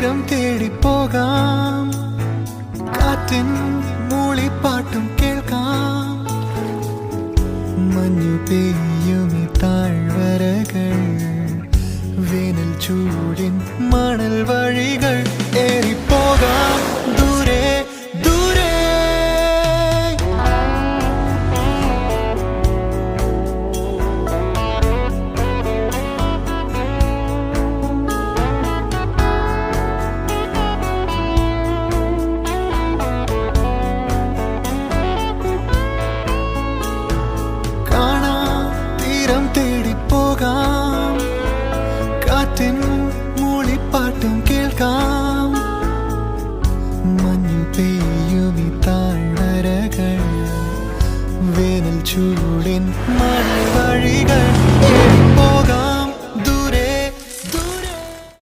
തീരം തേടി പോകാം, കാറ്റിൻ മൂളിപ്പാട്ടും കേൾക്കാം. മഞ്ഞു പെയ്യുമി താഴ്വരകൾ, വേനൽ ചൂടിൻ മണൽ വഴികൾ, ഏറിപ്പോകാം ദൂരെ ദൂരെ. തീരം തേടി പോകാം, കാറ്റിൻ മൂളിപ്പാട്ടും കേൾക്കാം. മഞ്ഞു പെയ്യുമി താഴ്വരകൾ, വേനൽ ചൂടിൻ